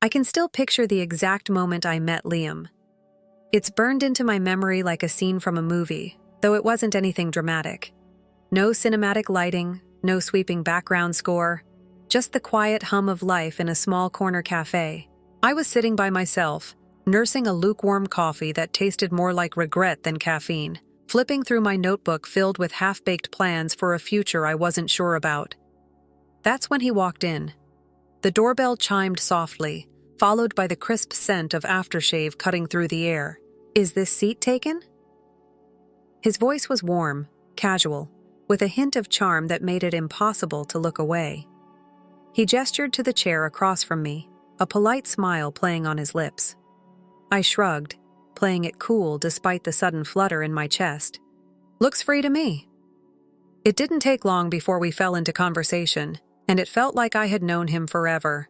I can still picture the exact moment I met Liam. It's burned into my memory like a scene from a movie, though it wasn't anything dramatic. No cinematic lighting, no sweeping background score, just the quiet hum of life in a small corner cafe. I was sitting by myself, nursing a lukewarm coffee that tasted more like regret than caffeine, flipping through my notebook filled with half-baked plans for a future I wasn't sure about. That's when he walked in. The doorbell chimed softly, followed by the crisp scent of aftershave cutting through the air. "Is this seat taken?" His voice was warm, casual, with a hint of charm that made it impossible to look away. He gestured to the chair across from me, a polite smile playing on his lips. I shrugged, playing it cool despite the sudden flutter in my chest. "Looks free to me." It didn't take long before we fell into conversation, and it felt like I had known him forever.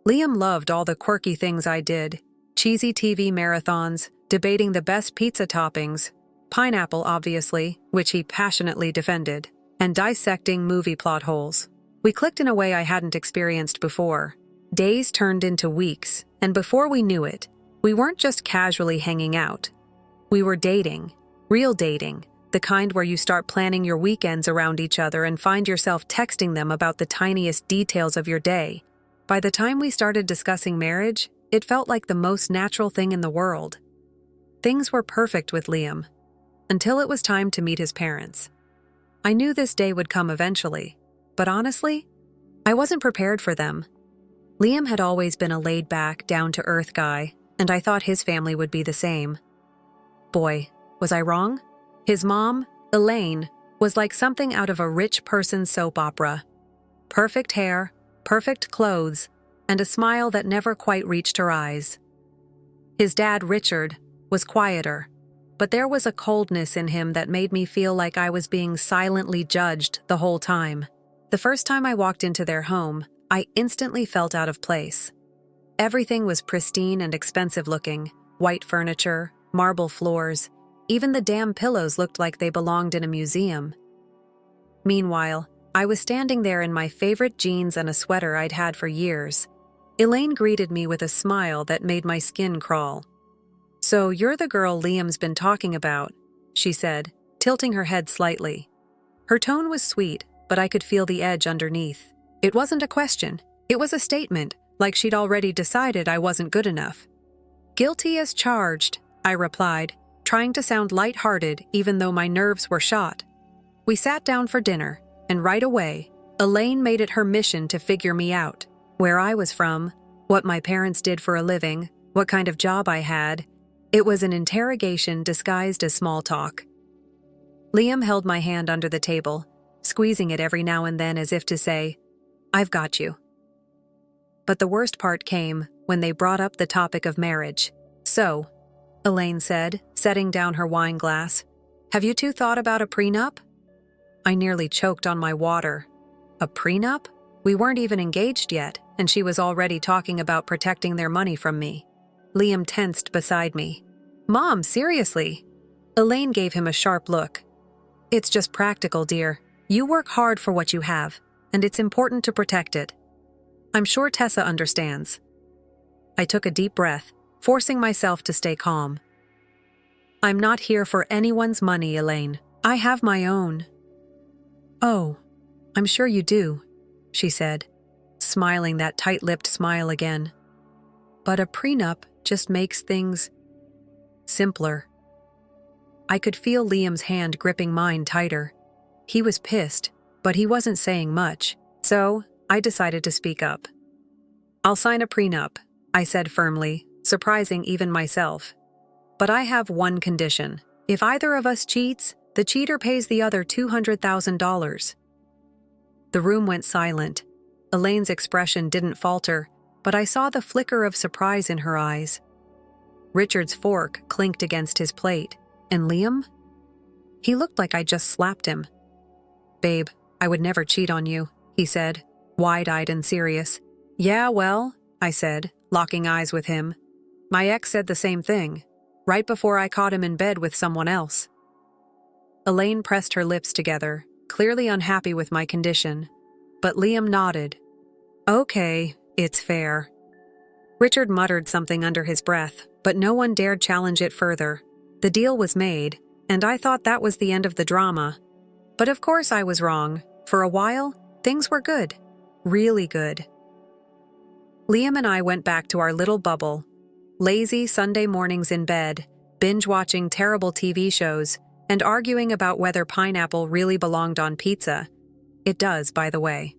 Liam loved all the quirky things I did: cheesy TV marathons, debating the best pizza toppings, pineapple obviously, which he passionately defended, and dissecting movie plot holes. We clicked in a way I hadn't experienced before. Days turned into weeks, and before we knew it, we weren't just casually hanging out. We were dating, real dating, the kind where you start planning your weekends around each other and find yourself texting them about the tiniest details of your day. By the time we started discussing marriage, it felt like the most natural thing in the world. Things were perfect with Liam, until it was time to meet his parents. I knew this day would come eventually, but honestly, I wasn't prepared for them. Liam had always been a laid-back, down-to-earth guy, and I thought his family would be the same. Boy, was I wrong? His mom, Elaine, was like something out of a rich person's soap opera. Perfect hair, perfect clothes, and a smile that never quite reached her eyes. His dad, Richard, was quieter, but there was a coldness in him that made me feel like I was being silently judged the whole time. The first time I walked into their home, I instantly felt out of place. Everything was pristine and expensive-looking: white furniture, marble floors, even the damn pillows looked like they belonged in a museum. Meanwhile, I was standing there in my favorite jeans and a sweater I'd had for years. Elaine greeted me with a smile that made my skin crawl. "So you're the girl Liam's been talking about," she said, tilting her head slightly. Her tone was sweet, but I could feel the edge underneath. It wasn't a question, it was a statement, like she'd already decided I wasn't good enough. "Guilty as charged," I replied, trying to sound light-hearted even though my nerves were shot. We sat down for dinner, and right away, Elaine made it her mission to figure me out: where I was from, what my parents did for a living, what kind of job I had. It was an interrogation disguised as small talk. Liam held my hand under the table, squeezing it every now and then as if to say, "I've got you." But the worst part came when they brought up the topic of marriage. "So," Elaine said, setting down her wine glass, "have you two thought about a prenup?" I nearly choked on my water. A prenup? We weren't even engaged yet, and she was already talking about protecting their money from me. Liam tensed beside me. "Mom, seriously?" Elaine gave him a sharp look. "It's just practical, dear. You work hard for what you have, and it's important to protect it. I'm sure Tessa understands." I took a deep breath, forcing myself to stay calm. "I'm not here for anyone's money, Elaine. I have my own." "Oh, I'm sure you do," she said, smiling that tight-lipped smile again. "But a prenup just makes things simpler." I could feel Liam's hand gripping mine tighter. He was pissed, but he wasn't saying much, so I decided to speak up. "I'll sign a prenup," I said firmly, surprising even myself. "But I have one condition. If either of us cheats, the cheater pays the other $200,000. The room went silent. Elaine's expression didn't falter, but I saw the flicker of surprise in her eyes. Richard's fork clinked against his plate, and Liam? He looked like I'd just slapped him. "Babe, I would never cheat on you," he said, wide-eyed and serious. "Yeah, well," I said, locking eyes with him. "My ex said the same thing, right before I caught him in bed with someone else." Elaine pressed her lips together, clearly unhappy with my condition, but Liam nodded. "Okay, it's fair." Richard muttered something under his breath, but no one dared challenge it further. The deal was made, and I thought that was the end of the drama. But of course I was wrong. For a while, things were good. Really good. Liam and I went back to our little bubble. Lazy Sunday mornings in bed, binge-watching terrible TV shows, and arguing about whether pineapple really belonged on pizza. It does, by the way.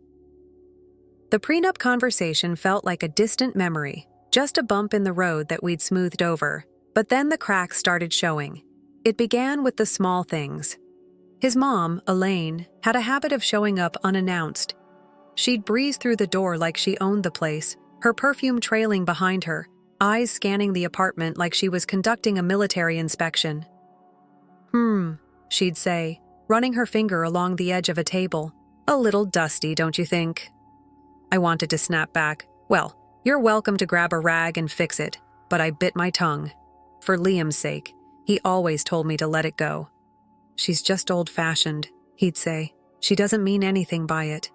The prenup conversation felt like a distant memory, just a bump in the road that we'd smoothed over. But then the cracks started showing. It began with the small things. His mom, Elaine, had a habit of showing up unannounced. She'd breeze through the door like she owned the place, her perfume trailing behind her, eyes scanning the apartment like she was conducting a military inspection. She'd say, running her finger along the edge of a table. A little dusty, don't you think? I wanted to snap back. Well, you're welcome to grab a rag and fix it, but I bit my tongue. For Liam's sake, he always told me to let it go. She's just old-fashioned, he'd say. She doesn't mean anything by it.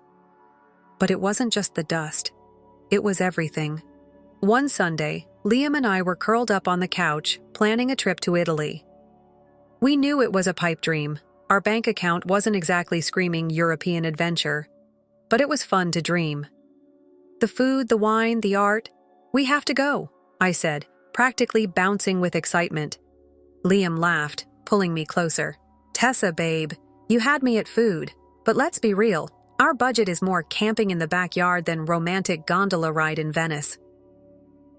But it wasn't just the dust. It was everything. One Sunday, Liam and I were curled up on the couch, planning a trip to Italy. We knew it was a pipe dream. Our bank account wasn't exactly screaming European adventure, but it was fun to dream. The food, the wine, the art. We have to go, I said, practically bouncing with excitement. Liam laughed, pulling me closer. Tessa, babe, you had me at food, but let's be real. Our budget is more camping in the backyard than romantic gondola ride in Venice.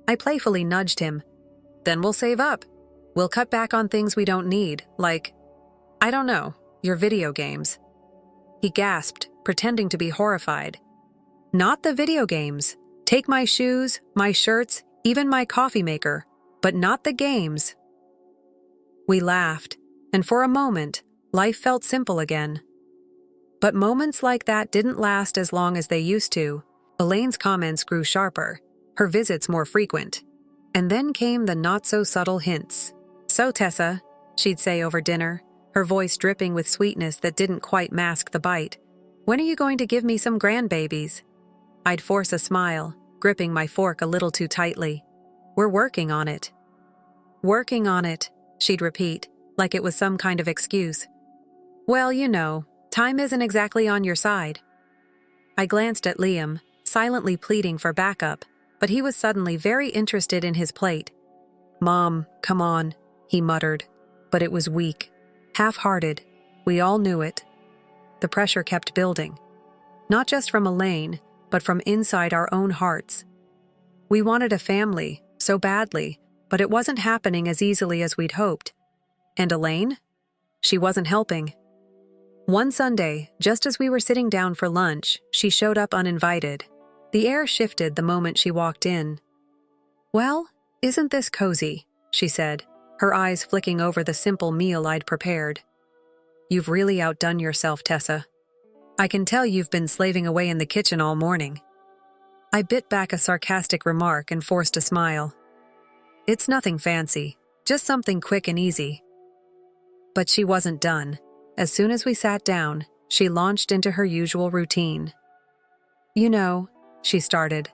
I playfully nudged him. Then we'll save up. We'll cut back on things we don't need, like, I don't know, your video games. He gasped, pretending to be horrified. Not the video games. Take my shoes, my shirts, even my coffee maker, but not the games. We laughed, and for a moment, life felt simple again. But moments like that didn't last as long as they used to. Elaine's comments grew sharper, her visits more frequent. And then came the not-so-subtle hints. So, Tessa, she'd say over dinner, her voice dripping with sweetness that didn't quite mask the bite. When are you going to give me some grandbabies? I'd force a smile, gripping my fork a little too tightly. We're working on it. Working on it, she'd repeat, like it was some kind of excuse. Well, you know, time isn't exactly on your side. I glanced at Liam, silently pleading for backup, but he was suddenly very interested in his plate. Mom, come on, he muttered, but it was weak, half-hearted. We all knew it. The pressure kept building, not just from Elaine, but from inside our own hearts. We wanted a family, so badly, but it wasn't happening as easily as we'd hoped. And Elaine? She wasn't helping. One Sunday, just as we were sitting down for lunch, she showed up uninvited. The air shifted the moment she walked in. Well, isn't this cozy? She said, her eyes flicking over the simple meal I'd prepared. You've really outdone yourself, Tessa. I can tell you've been slaving away in the kitchen all morning. I bit back a sarcastic remark and forced a smile. It's nothing fancy, just something quick and easy. But she wasn't done. As soon as we sat down, she launched into her usual routine. You know, she started.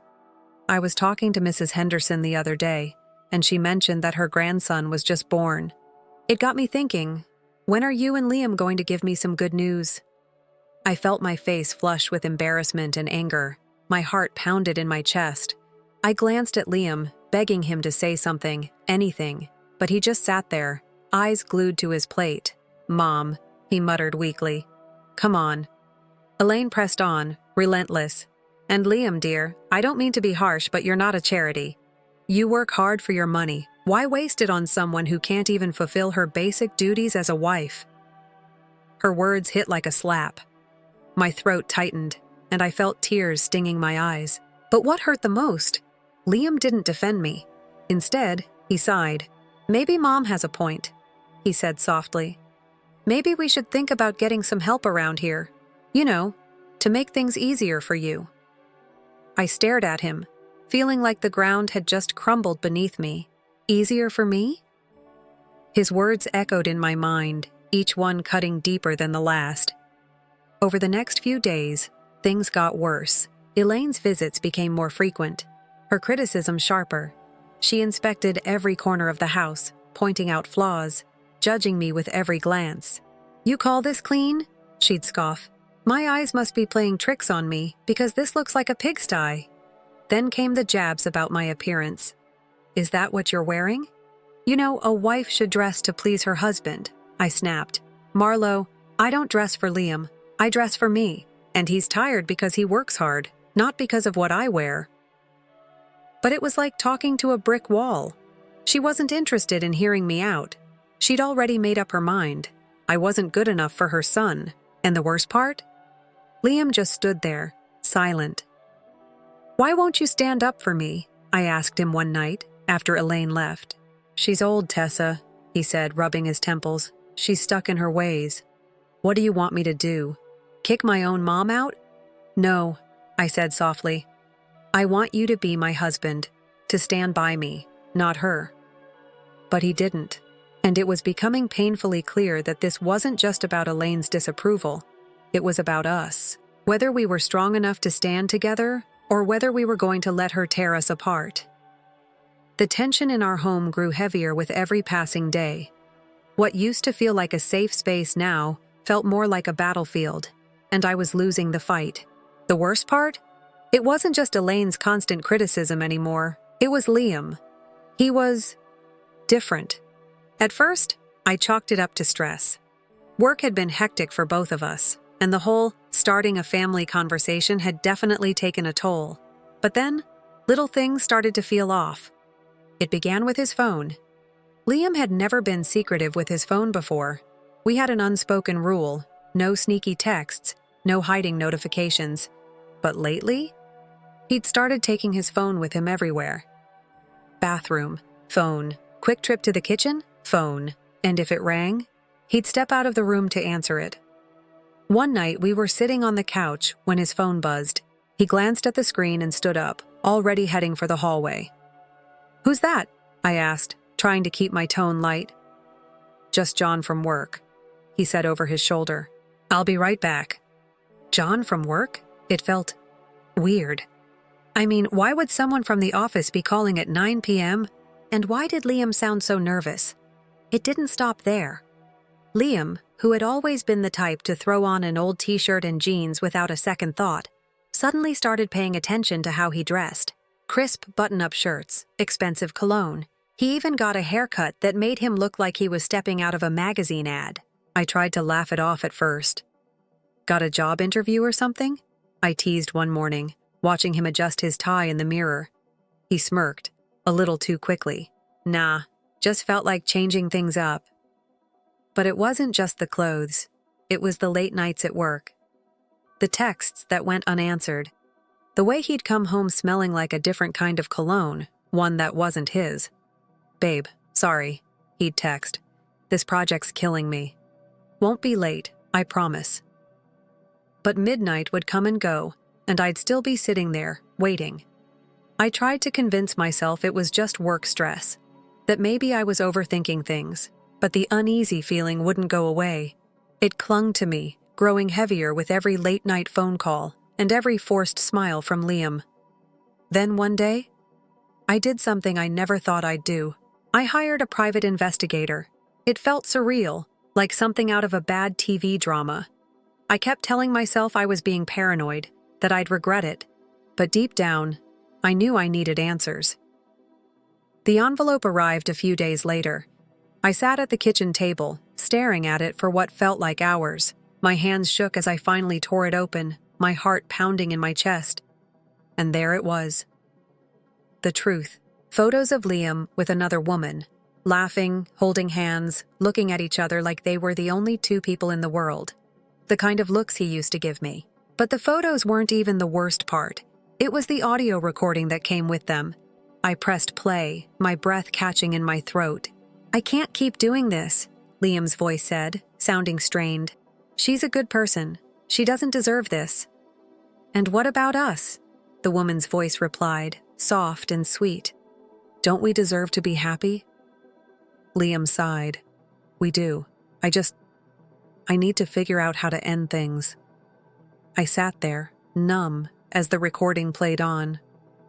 I was talking to Mrs. Henderson the other day, and she mentioned that her grandson was just born. It got me thinking, when are you and Liam going to give me some good news? I felt my face flush with embarrassment and anger. My heart pounded in my chest. I glanced at Liam, begging him to say something, anything, but he just sat there, eyes glued to his plate. Mom, he muttered weakly. Come on. Elaine pressed on, relentless. And Liam, dear, I don't mean to be harsh, but you're not a charity. You work hard for your money. Why waste it on someone who can't even fulfill her basic duties as a wife? Her words hit like a slap. My throat tightened, and I felt tears stinging my eyes. But what hurt the most? Liam didn't defend me. Instead, he sighed. Maybe Mom has a point, he said softly. Maybe we should think about getting some help around here. You know, to make things easier for you. I stared at him, feeling like the ground had just crumbled beneath me. Easier for me? His words echoed in my mind, each one cutting deeper than the last. Over the next few days, things got worse. Elaine's visits became more frequent. her criticism sharper. She inspected every corner of the house, pointing out flaws, judging me with every glance. "You call this clean?" she'd scoff. "My eyes must be playing tricks on me because this looks like a pigsty." Then came the jabs about my appearance. "Is that what you're wearing?" "You know, a wife should dress to please her husband," I snapped. "Marlo, I don't dress for Liam. I dress for me, and he's tired because he works hard, not because of what I wear." But it was like talking to a brick wall. She wasn't interested in hearing me out. She'd already made up her mind. I wasn't good enough for her son. And the worst part? Liam just stood there, silent. "Why won't you stand up for me?" I asked him one night, after Elaine left. "She's old, Tessa," he said, rubbing his temples. "She's stuck in her ways." "What do you want me to do? Kick my own mom out?" "No," I said softly. "I want you to be my husband, to stand by me, not her." But he didn't, and it was becoming painfully clear that this wasn't just about Elaine's disapproval. It was about us, whether we were strong enough to stand together or whether we were going to let her tear us apart. The tension in our home grew heavier with every passing day. What used to feel like a safe space now felt more like a battlefield, and I was losing the fight. The worst part? It wasn't just Elaine's constant criticism anymore. It was Liam. He was different. At first, I chalked it up to stress. Work had been hectic for both of us, and the whole starting a family conversation had definitely taken a toll. But then, little things started to feel off. It began with his phone. Liam had never been secretive with his phone before. We had an unspoken rule: no sneaky texts, no hiding notifications. But lately, he'd started taking his phone with him everywhere. Bathroom, phone. Quick trip to the kitchen, phone. And if it rang, he'd step out of the room to answer it. One night, we were sitting on the couch when his phone buzzed. He glanced at the screen and stood up, already heading for the hallway. "Who's that?" I asked, trying to keep my tone light. "Just John from work," he said over his shoulder. "I'll be right back." John from work? It felt weird. I mean, why would someone from the office be calling at 9 p.m.? And why did Liam sound so nervous? It didn't stop there. Liam, who had always been the type to throw on an old t-shirt and jeans without a second thought, suddenly started paying attention to how he dressed. Crisp button-up shirts, expensive cologne. He even got a haircut that made him look like he was stepping out of a magazine ad. I tried to laugh it off at first. "Got a job interview or something?" I teased one morning, watching him adjust his tie in the mirror. He smirked, a little too quickly. "Nah, just felt like changing things up." But it wasn't just the clothes. It was the late nights at work. The texts that went unanswered. The way he'd come home smelling like a different kind of cologne, one that wasn't his. "Babe, sorry," he'd text. "This project's killing me. Won't be late, I promise." But midnight would come and go, and I'd still be sitting there, waiting. I tried to convince myself it was just work stress, that maybe I was overthinking things, but the uneasy feeling wouldn't go away. It clung to me, growing heavier with every late-night phone call and every forced smile from Liam. Then one day, I did something I never thought I'd do. I hired a private investigator. It felt surreal, like something out of a bad TV drama. I kept telling myself I was being paranoid, that I'd regret it, but deep down, I knew I needed answers. The envelope arrived a few days later. I sat at the kitchen table, staring at it for what felt like hours. My hands shook as I finally tore it open, my heart pounding in my chest. And there it was. The truth. Photos of Liam with another woman, laughing, holding hands, looking at each other like they were the only two people in the world. The kind of looks he used to give me. But the photos weren't even the worst part. It was the audio recording that came with them. I pressed play, my breath catching in my throat. "I can't keep doing this," Liam's voice said, sounding strained. "She's a good person. She doesn't deserve this." "And what about us?" the woman's voice replied, soft and sweet. "Don't we deserve to be happy?" Liam sighed. "We do. I need to figure out how to end things." I sat there, numb, as the recording played on.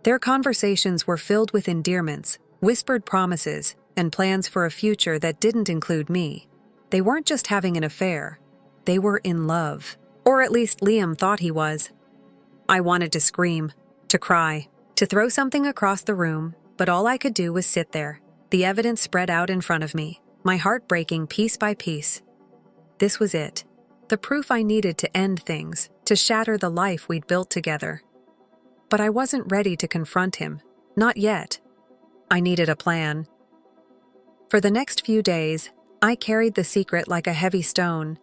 Their conversations were filled with endearments, whispered promises, and plans for a future that didn't include me. They weren't just having an affair. They were in love. Or at least Liam thought he was. I wanted to scream, to cry, to throw something across the room, but all I could do was sit there, the evidence spread out in front of me, my heart breaking piece by piece. This was it. The proof I needed to end things, to shatter the life we'd built together. But I wasn't ready to confront him. Not yet. I needed a plan. For the next few days, I carried the secret like a heavy stone.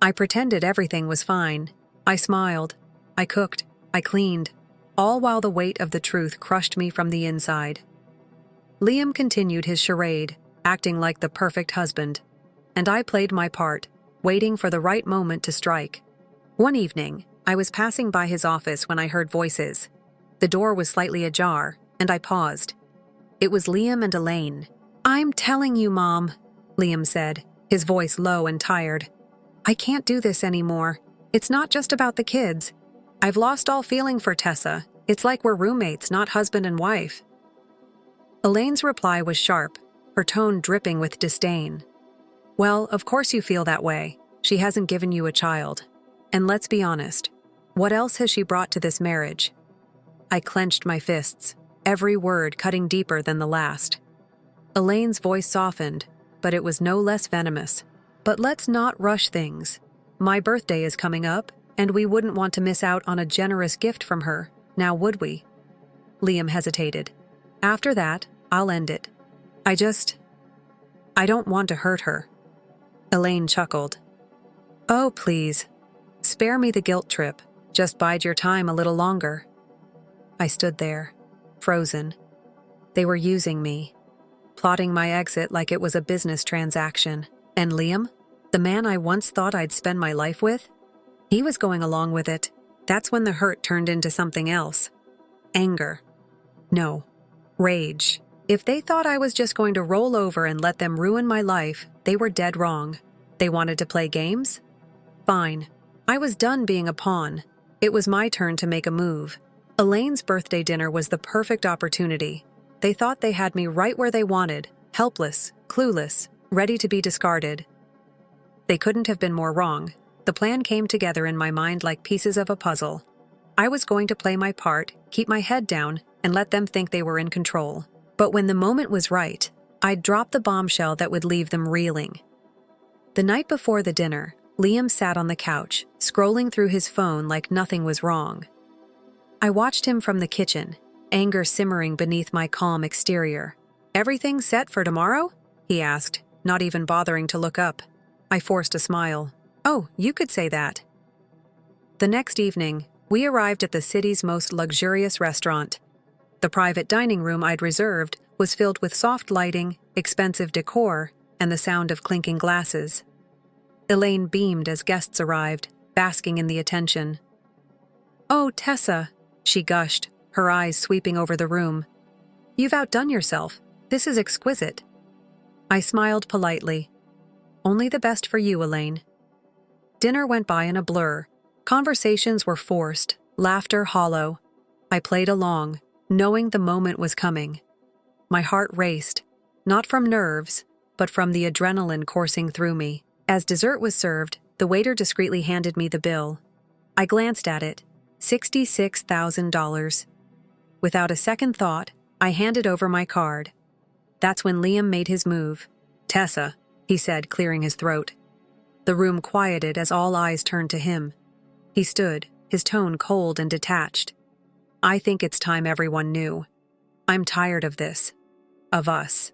I pretended everything was fine. I smiled. I cooked. I cleaned. All while the weight of the truth crushed me from the inside. Liam continued his charade, acting like the perfect husband. And I played my part, waiting for the right moment to strike. One evening, I was passing by his office when I heard voices. The door was slightly ajar, and I paused. It was Liam and Elaine. "I'm telling you, Mom," Liam said, his voice low and tired. "I can't do this anymore. It's not just about the kids. I've lost all feeling for Tessa. It's like we're roommates, not husband and wife." Elaine's reply was sharp, her tone dripping with disdain. "Well, of course you feel that way. She hasn't given you a child. And let's be honest, what else has she brought to this marriage?" I clenched my fists, every word cutting deeper than the last. Elaine's voice softened, but it was no less venomous. "But let's not rush things. My birthday is coming up, and we wouldn't want to miss out on a generous gift from her, now would we?" Liam hesitated. "After that, I'll end it. I don't want to hurt her." Elaine chuckled. "Oh, please. Spare me the guilt trip. Just bide your time a little longer." I stood there, frozen. They were using me, plotting my exit like it was a business transaction. And Liam, the man I once thought I'd spend my life with, he was going along with it. That's when the hurt turned into something else. Anger. No. Rage. If they thought I was just going to roll over and let them ruin my life, they were dead wrong. They wanted to play games? Fine. I was done being a pawn. It was my turn to make a move. Elaine's birthday dinner was the perfect opportunity. They thought they had me right where they wanted, helpless, clueless, ready to be discarded. They couldn't have been more wrong. The plan came together in my mind like pieces of a puzzle. I was going to play my part, keep my head down, and let them think they were in control. But when the moment was right, I'd drop the bombshell that would leave them reeling. The night before the dinner, Liam sat on the couch, scrolling through his phone like nothing was wrong. I watched him from the kitchen, anger simmering beneath my calm exterior. "Everything set for tomorrow?" he asked, not even bothering to look up. I forced a smile. "Oh, you could say that." The next evening, we arrived at the city's most luxurious restaurant. The private dining room I'd reserved was filled with soft lighting, expensive decor, and the sound of clinking glasses. Elaine beamed as guests arrived, basking in the attention. "Oh, Tessa," she gushed, her eyes sweeping over the room. "You've outdone yourself. This is exquisite." I smiled politely. "Only the best for you, Elaine." Dinner went by in a blur. Conversations were forced, laughter hollow. I played along, knowing the moment was coming. My heart raced, not from nerves, but from the adrenaline coursing through me. As dessert was served, the waiter discreetly handed me the bill. I glanced at it. $66,000. Without a second thought, I handed over my card. That's when Liam made his move. "Tessa," he said, clearing his throat. The room quieted as all eyes turned to him. He stood, his tone cold and detached. "I think it's time everyone knew. I'm tired of this. Of us."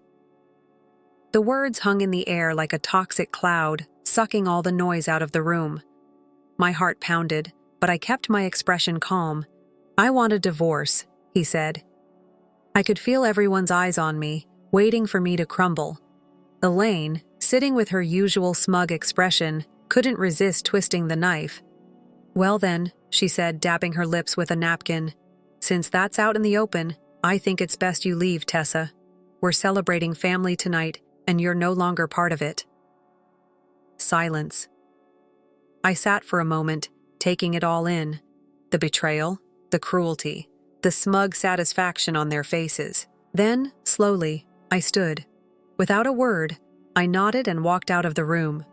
The words hung in the air like a toxic cloud, sucking all the noise out of the room. My heart pounded, but I kept my expression calm. "I want a divorce," he said. I could feel everyone's eyes on me, waiting for me to crumble. Elaine, sitting with her usual smug expression, couldn't resist twisting the knife. "Well then," she said, dabbing her lips with a napkin, "since that's out in the open, I think it's best you leave, Tessa. We're celebrating family tonight, and you're no longer part of it." Silence. I sat for a moment, taking it all in. The betrayal, the cruelty, the smug satisfaction on their faces. Then, slowly, I stood. Without a word, I nodded and walked out of the room.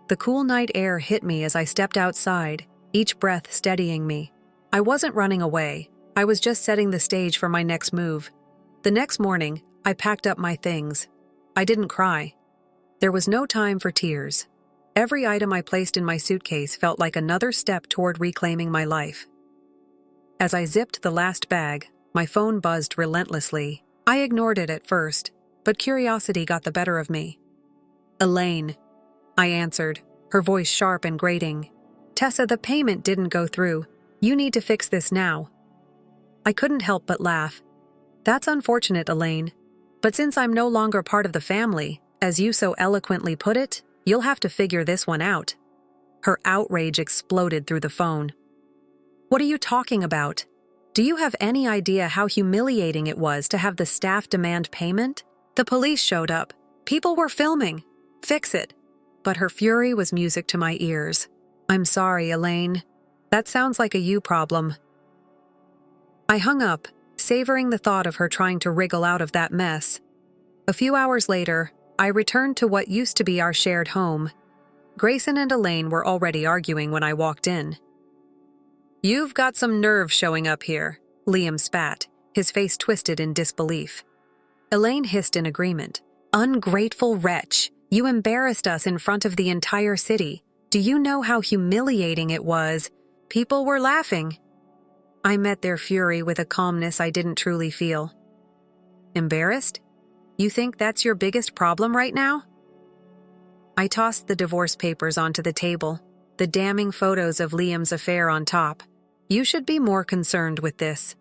The cool night air hit me as I stepped outside, each breath steadying me. I wasn't running away. I was just setting the stage for my next move. The next morning, I packed up my things. I didn't cry. There was no time for tears. Every item I placed in my suitcase felt like another step toward reclaiming my life. As I zipped the last bag, my phone buzzed relentlessly. I ignored it at first, but curiosity got the better of me. "Elaine," I answered, her voice sharp and grating. "Tessa, the payment didn't go through. You need to fix this now." I couldn't help but laugh. "That's unfortunate, Elaine. But since I'm no longer part of the family, as you so eloquently put it, you'll have to figure this one out." Her outrage exploded through the phone. "What are you talking about? Do you have any idea how humiliating it was to have the staff demand payment? The police showed up. People were filming. Fix it." But her fury was music to my ears. "I'm sorry, Elaine. That sounds like a you problem." I hung up, savoring the thought of her trying to wriggle out of that mess. A few hours later, I returned to what used to be our shared home. Grayson and Elaine were already arguing when I walked in. "You've got some nerve showing up here," Liam spat, his face twisted in disbelief. Elaine hissed in agreement. "Ungrateful wretch! You embarrassed us in front of the entire city. Do you know how humiliating it was? People were laughing." I met their fury with a calmness I didn't truly feel. "Embarrassed? You think that's your biggest problem right now?" I tossed the divorce papers onto the table, the damning photos of Liam's affair on top. "You should be more concerned with this."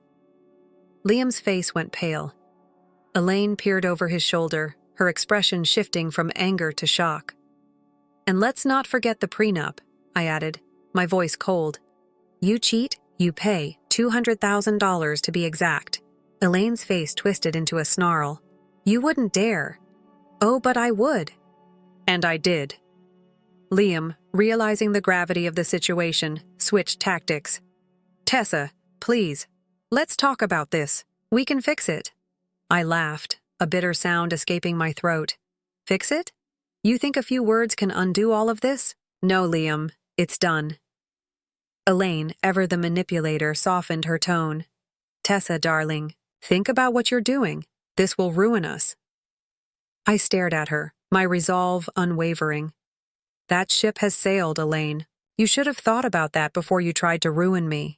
Liam's face went pale. Elaine peered over his shoulder, her expression shifting from anger to shock. "And let's not forget the prenup," I added, my voice cold. "You cheat, you pay, $200,000 to be exact." Elaine's face twisted into a snarl. "You wouldn't dare." "Oh, but I would." And I did. Liam, realizing the gravity of the situation, switched tactics. "Tessa, please, let's talk about this. We can fix it." I laughed, a bitter sound escaping my throat. "Fix it? You think a few words can undo all of this?" "No, Liam, it's done." Elaine, ever the manipulator, softened her tone. "Tessa, darling, think about what you're doing. This will ruin us." I stared at her, my resolve unwavering. "That ship has sailed, Elaine. You should have thought about that before you tried to ruin me."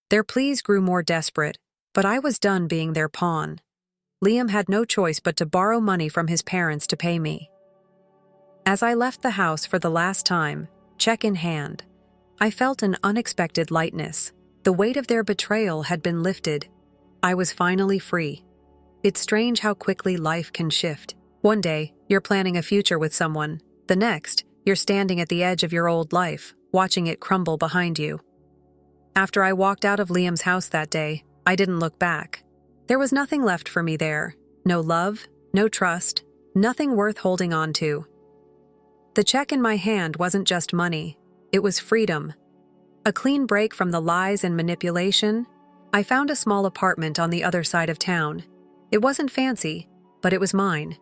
Their pleas grew more desperate, but I was done being their pawn. Liam had no choice but to borrow money from his parents to pay me. As I left the house for the last time, check in hand, I felt an unexpected lightness. The weight of their betrayal had been lifted. I was finally free. It's strange how quickly life can shift. One day, you're planning a future with someone. The next, you're standing at the edge of your old life, watching it crumble behind you. After I walked out of Liam's house that day, I didn't look back. There was nothing left for me there. No love, no trust, nothing worth holding on to. The check in my hand wasn't just money. It was freedom. A clean break from the lies and manipulation. I found a small apartment on the other side of town. It wasn't fancy, but it was mine.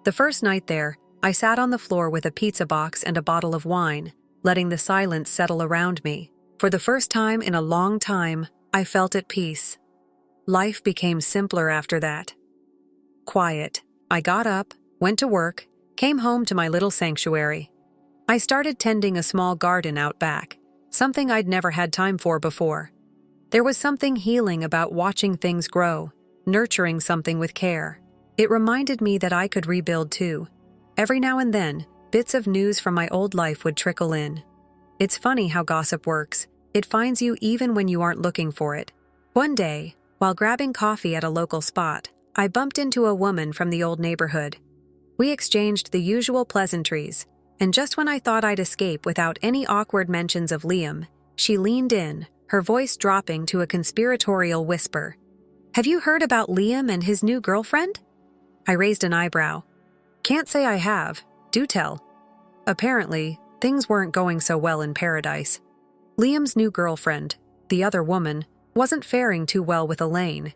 The first night there, I sat on the floor with a pizza box and a bottle of wine, letting the silence settle around me. For the first time in a long time, I felt at peace. Life became simpler after that. Quiet. I got up, went to work, came home to my little sanctuary. I started tending a small garden out back, something I'd never had time for before. There was something healing about watching things grow, nurturing something with care. It reminded me that I could rebuild too. Every now and then, bits of news from my old life would trickle in. It's funny how gossip works. It finds you even when you aren't looking for it. One day, while grabbing coffee at a local spot, I bumped into a woman from the old neighborhood. We exchanged the usual pleasantries, and just when I thought I'd escape without any awkward mentions of Liam, she leaned in, her voice dropping to a conspiratorial whisper. "Have you heard about Liam and his new girlfriend?" I raised an eyebrow. "Can't say I have. Do tell." Apparently, things weren't going so well in paradise. Liam's new girlfriend. the other woman, wasn't faring too well with Elaine.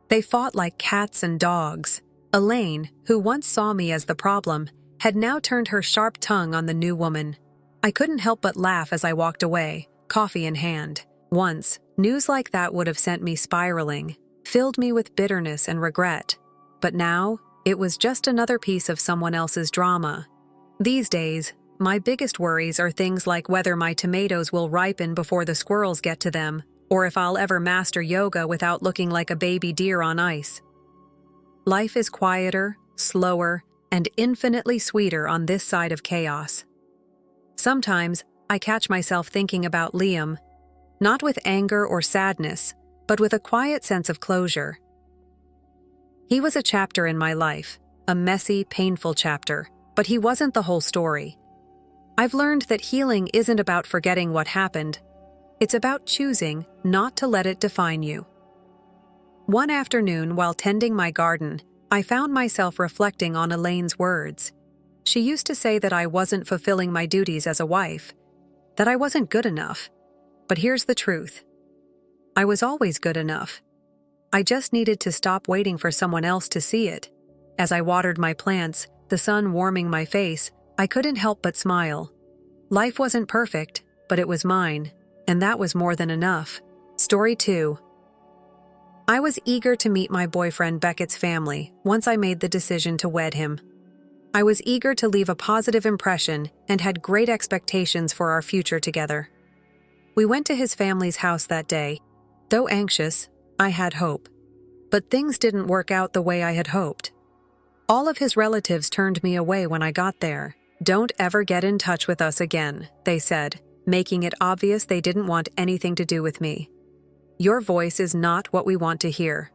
They fought like cats and dogs. Elaine, who once saw me as the problem, had now turned her sharp tongue on the new woman. I couldn't help but laugh as I walked away, coffee in hand. Once, news like that would have sent me spiraling, filled me with bitterness and regret. But now, it was just another piece of someone else's drama. These days, my biggest worries are things like whether my tomatoes will ripen before the squirrels get to them, or if I'll ever master yoga without looking like a baby deer on ice. Life is quieter, slower, and infinitely sweeter on this side of chaos. Sometimes, I catch myself thinking about Liam, not with anger or sadness, but with a quiet sense of closure. He was a chapter in my life, a messy, painful chapter, but he wasn't the whole story. I've learned that healing isn't about forgetting what happened. It's about choosing not to let it define you. One afternoon, while tending my garden, I found myself reflecting on Elaine's words. She used to say that I wasn't fulfilling my duties as a wife, that I wasn't good enough. But here's the truth. I was always good enough. I just needed to stop waiting for someone else to see it. As I watered my plants, the sun warming my face, I couldn't help but smile. Life wasn't perfect, but it was mine, and that was more than enough. Story 2. I was eager to meet my boyfriend Beckett's family once I made the decision to wed him. I was eager to leave a positive impression and had great expectations for our future together. We went to his family's house that day. Though anxious, I had hope. But things didn't work out the way I had hoped. All of his relatives turned me away when I got there. "Don't ever get in touch with us again," they said, making it obvious they didn't want anything to do with me. "Your voice is not what we want to hear."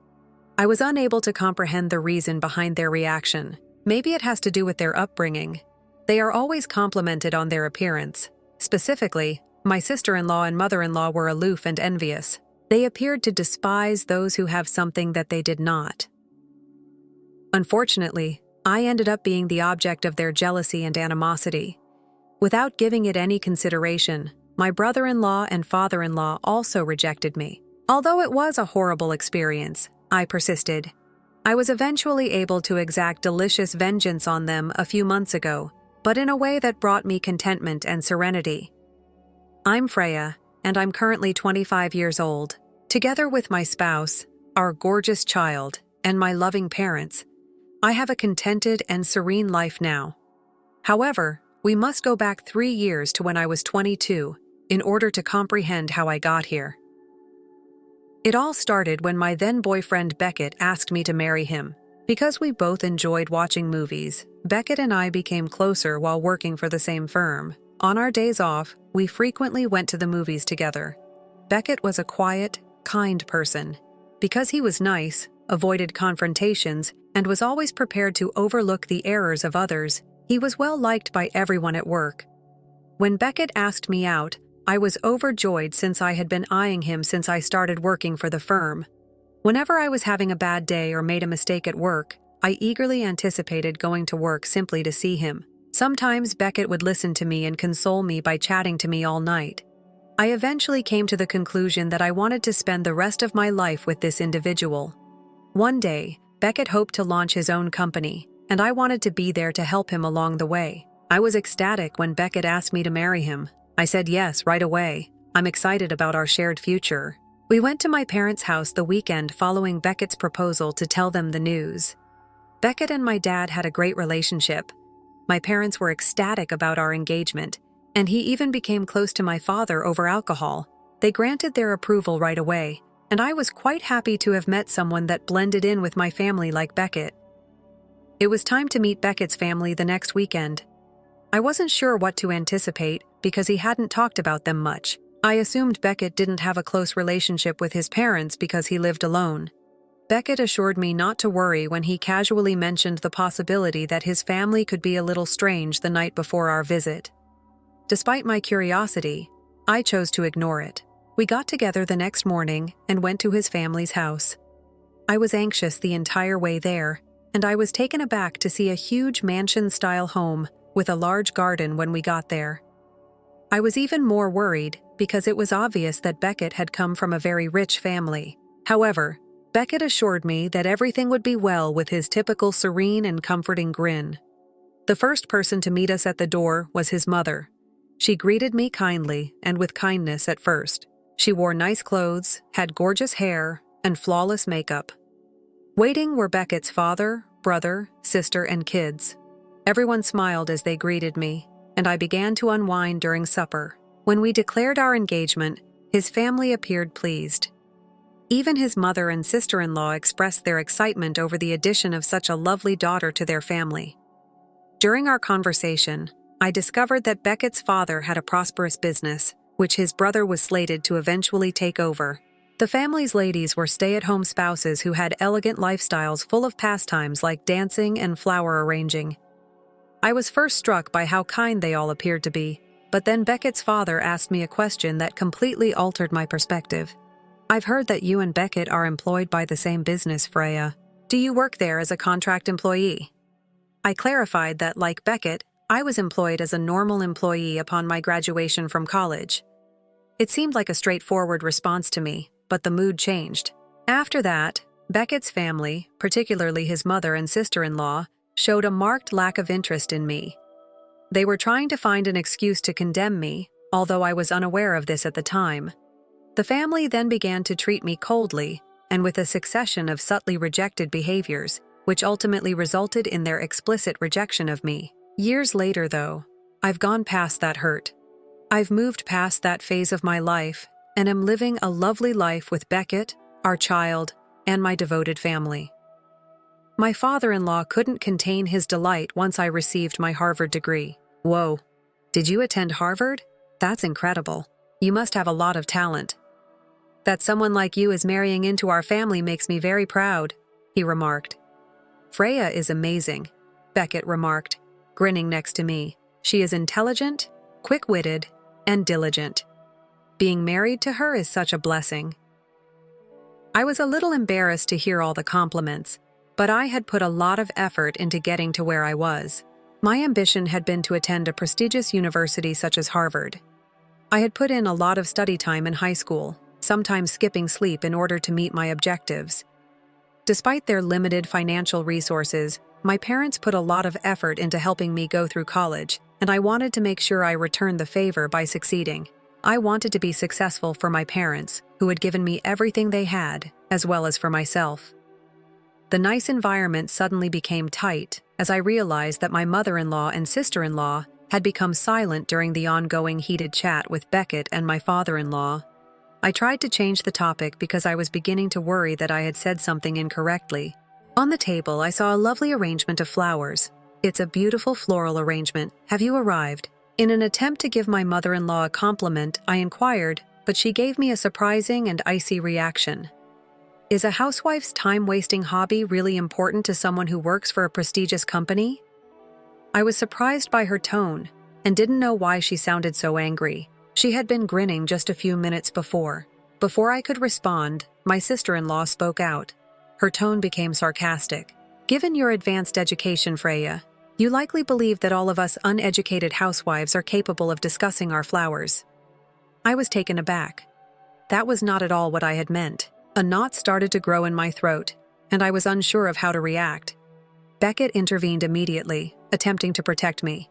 I was unable to comprehend the reason behind their reaction. Maybe it has to do with their upbringing. They are always complimented on their appearance. Specifically, my sister-in-law and mother-in-law were aloof and envious. They appeared to despise those who have something that they did not. Unfortunately, I ended up being the object of their jealousy and animosity. Without giving it any consideration, my brother-in-law and father-in-law also rejected me. Although it was a horrible experience, I persisted. I was eventually able to exact delicious vengeance on them a few months ago, but in a way that brought me contentment and serenity. I'm Freya, and I'm currently 25 years old. Together with my spouse, our gorgeous child, and my loving parents, I have a contented and serene life now. However, we must go back 3 years to when I was 22 in order to comprehend how I got here. It all started when my then-boyfriend Beckett asked me to marry him. Because we both enjoyed watching movies, Beckett and I became closer while working for the same firm. On our days off, we frequently went to the movies together. Beckett was a quiet, kind person. Because he was nice, avoided confrontations, and was always prepared to overlook the errors of others, he was well liked by everyone at work. When Beckett asked me out, I was overjoyed since I had been eyeing him since I started working for the firm. Whenever I was having a bad day or made a mistake at work, I eagerly anticipated going to work simply to see him. Sometimes Beckett would listen to me and console me by chatting to me all night. I eventually came to the conclusion that I wanted to spend the rest of my life with this individual. One day, Beckett hoped to launch his own company, and I wanted to be there to help him along the way. I was ecstatic when Beckett asked me to marry him. I said yes right away. I'm excited about our shared future. We went to my parents' house the weekend following Beckett's proposal to tell them the news. Beckett and my dad had a great relationship. My parents were ecstatic about our engagement, and he even became close to my father over alcohol. They granted their approval right away, and I was quite happy to have met someone that blended in with my family like Beckett. It was time to meet Beckett's family the next weekend. I wasn't sure what to anticipate because he hadn't talked about them much. I assumed Beckett didn't have a close relationship with his parents because he lived alone. Beckett assured me not to worry when he casually mentioned the possibility that his family could be a little strange the night before our visit. Despite my curiosity, I chose to ignore it. We got together the next morning and went to his family's house. I was anxious the entire way there, and I was taken aback to see a huge mansion-style home with a large garden when we got there. I was even more worried because it was obvious that Beckett had come from a very rich family. However, Beckett assured me that everything would be well with his typical serene and comforting grin. The first person to meet us at the door was his mother. She greeted me kindly and with kindness at first. She wore nice clothes, had gorgeous hair, and flawless makeup. Waiting were Beckett's father, brother, sister, and kids. Everyone smiled as they greeted me, and I began to unwind during supper. When we declared our engagement, his family appeared pleased. Even his mother and sister-in-law expressed their excitement over the addition of such a lovely daughter to their family. During our conversation, I discovered that Beckett's father had a prosperous business, which his brother was slated to eventually take over. The family's ladies were stay-at-home spouses who had elegant lifestyles full of pastimes like dancing and flower arranging. I was first struck by how kind they all appeared to be, but then Beckett's father asked me a question that completely altered my perspective. "I've heard that you and Beckett are employed by the same business, Freya. Do you work there as a contract employee?" I clarified that, like Beckett, I was employed as a normal employee upon my graduation from college. It seemed like a straightforward response to me, but the mood changed. After that, Beckett's family, particularly his mother and sister-in-law, showed a marked lack of interest in me. They were trying to find an excuse to condemn me, although I was unaware of this at the time. The family then began to treat me coldly, and with a succession of subtly rejected behaviors, which ultimately resulted in their explicit rejection of me. Years later, though, I've gone past that hurt. I've moved past that phase of my life and am living a lovely life with Beckett, our child, and my devoted family. My father-in-law couldn't contain his delight once I received my Harvard degree. "Whoa, did you attend Harvard? That's incredible. You must have a lot of talent. That someone like you is marrying into our family makes me very proud," he remarked. "Freya is amazing," Beckett remarked, grinning next to me. "She is intelligent, quick-witted, and diligent. Being married to her is such a blessing." I was a little embarrassed to hear all the compliments, but I had put a lot of effort into getting to where I was. My ambition had been to attend a prestigious university such as Harvard. I had put in a lot of study time in high school, sometimes skipping sleep in order to meet my objectives. Despite their limited financial resources, my parents put a lot of effort into helping me go through college, and I wanted to make sure I returned the favor by succeeding. I wanted to be successful for my parents, who had given me everything they had, as well as for myself. The nice environment suddenly became tight as I realized that my mother-in-law and sister-in-law had become silent during the ongoing heated chat with Beckett and my father-in-law. I tried to change the topic because I was beginning to worry that I had said something incorrectly. On the table, I saw a lovely arrangement of flowers. "It's a beautiful floral arrangement. Have you arrived?" In an attempt to give my mother-in-law a compliment, I inquired, but she gave me a surprising and icy reaction. "Is a housewife's time-wasting hobby really important to someone who works for a prestigious company?" I was surprised by her tone and didn't know why she sounded so angry. She had been grinning just a few minutes before. Before I could respond, my sister-in-law spoke out. Her tone became sarcastic. "Given your advanced education, Freya, you likely believe that all of us uneducated housewives are capable of discussing our flowers." I was taken aback. That was not at all what I had meant. A knot started to grow in my throat, and I was unsure of how to react. Beckett intervened immediately, attempting to protect me.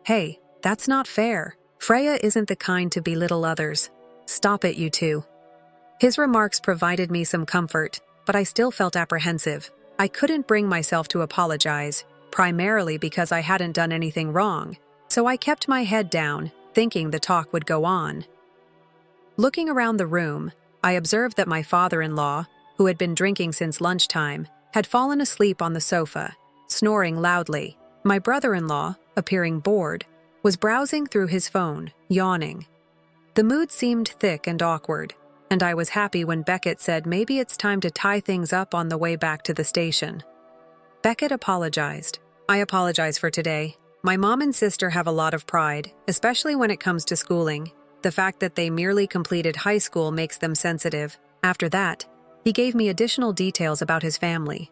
"Hey, that's not fair. Freya isn't the kind to belittle others. Stop it, you two." His remarks provided me some comfort, but I still felt apprehensive. I couldn't bring myself to apologize, primarily because I hadn't done anything wrong, so I kept my head down, thinking the talk would go on. Looking around the room, I observed that my father-in-law, who had been drinking since lunchtime, had fallen asleep on the sofa, snoring loudly. My brother-in-law, appearing bored, was browsing through his phone, yawning. The mood seemed thick and awkward, and I was happy when Beckett said maybe it's time to tie things up on the way back to the station. Beckett apologized. "I apologize for today. My mom and sister have a lot of pride, especially when it comes to schooling. The fact that they merely completed high school makes them sensitive." After that, he gave me additional details about his family.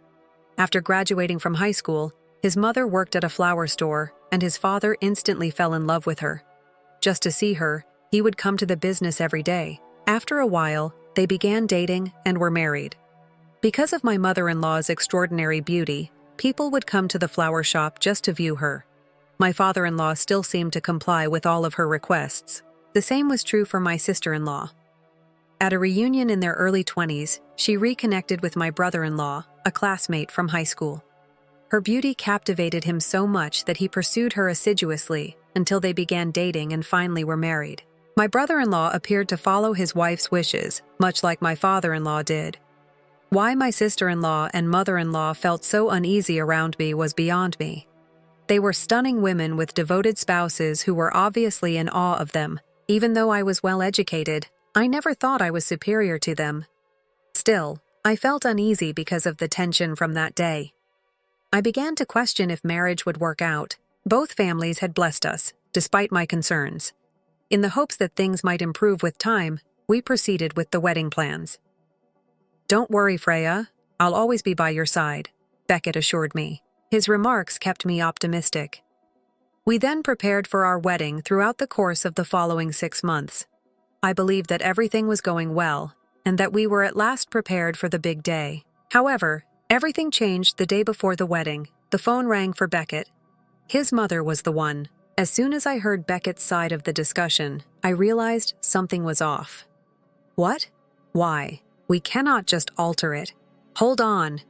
After graduating from high school, his mother worked at a flower store, and his father instantly fell in love with her. just to see her, he would come to the business every day. After a while, they began dating and were married. Because of my mother-in-law's extraordinary beauty, people would come to the flower shop just to view her. My father-in-law still seemed to comply with all of her requests. The same was true for my sister-in-law. At a reunion in their early 20s, she reconnected with my brother-in-law, a classmate from high school. Her beauty captivated him so much that he pursued her assiduously until they began dating and finally were married. My brother-in-law appeared to follow his wife's wishes, much like my father-in-law did. Why my sister-in-law and mother-in-law felt so uneasy around me was beyond me. They were stunning women with devoted spouses who were obviously in awe of them. Even though I was well-educated, I never thought I was superior to them. Still, I felt uneasy because of the tension from that day. I began to question if marriage would work out. Both families had blessed us, despite my concerns. In the hopes that things might improve with time, we proceeded with the wedding plans. "Don't worry, Freya. I'll always be by your side," Beckett assured me. His remarks kept me optimistic. We then prepared for our wedding throughout the course of the following 6 months. I believed that everything was going well, and that we were at last prepared for the big day. However, everything changed the day before the wedding. The phone rang for Beckett. His mother was the one. As soon as I heard Beckett's side of the discussion, I realized something was off. "What? Why? We cannot just alter it. Hold on,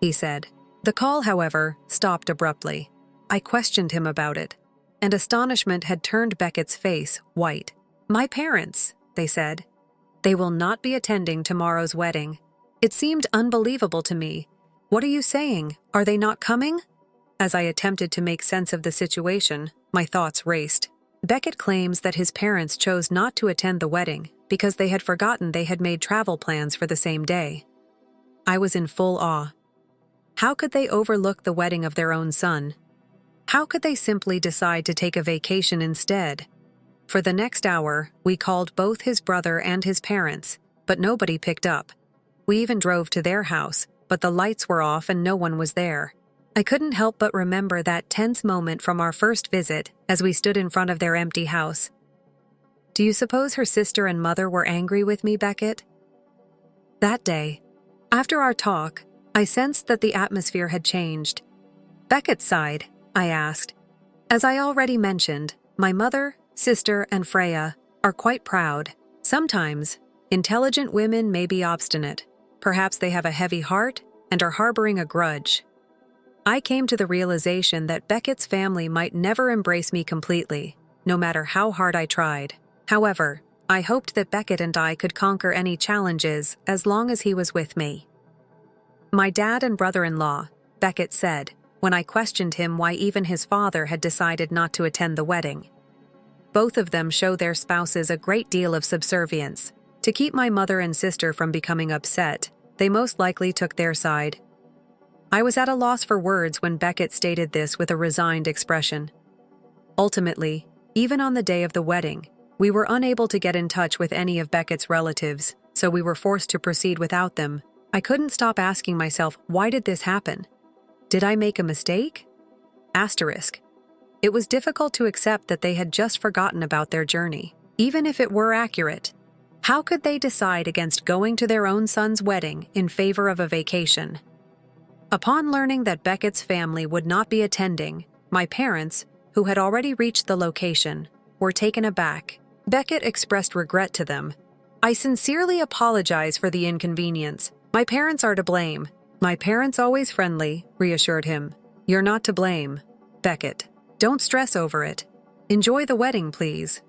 he said. The call, however, stopped abruptly. I questioned him about it, and astonishment had turned Beckett's face white. "My parents," they said. "They will not be attending tomorrow's wedding." It seemed unbelievable to me. "What are you saying? Are they not coming?" As I attempted to make sense of the situation, my thoughts raced. Beckett claims that his parents chose not to attend the wedding because they had forgotten they had made travel plans for the same day. I was in full awe. How could they overlook the wedding of their own son? How could they simply decide to take a vacation instead? For the next hour, we called both his brother and his parents, but nobody picked up. We even drove to their house, but the lights were off and no one was there. I couldn't help but remember that tense moment from our first visit as we stood in front of their empty house. Do you suppose her sister and mother were angry with me, Beckett? That day, after our talk, I sensed that the atmosphere had changed. Beckett's side, I asked. As I already mentioned, my mother, sister, and Freya are quite proud. Sometimes, intelligent women may be obstinate. Perhaps they have a heavy heart and are harboring a grudge. I came to the realization that Beckett's family might never embrace me completely, no matter how hard I tried. However, I hoped that Beckett and I could conquer any challenges as long as he was with me. My dad and brother-in-law, Beckett said, when I questioned him why even his father had decided not to attend the wedding. Both of them show their spouses a great deal of subservience. To keep my mother and sister from becoming upset, they most likely took their side. I was at a loss for words when Beckett stated this with a resigned expression. Ultimately, even on the day of the wedding, we were unable to get in touch with any of Beckett's relatives, so we were forced to proceed without them. I couldn't stop asking myself, why did this happen? Did I make a mistake? Asterisk. It was difficult to accept that they had just forgotten about their journey, even if it were accurate. How could they decide against going to their own son's wedding in favor of a vacation? Upon learning that Beckett's family would not be attending, my parents, who had already reached the location, were taken aback. Beckett expressed regret to them. "I sincerely apologize for the inconvenience. My parents are to blame." "My parents always friendly," reassured him. "You're not to blame, Beckett. Don't stress over it. Enjoy the wedding, please."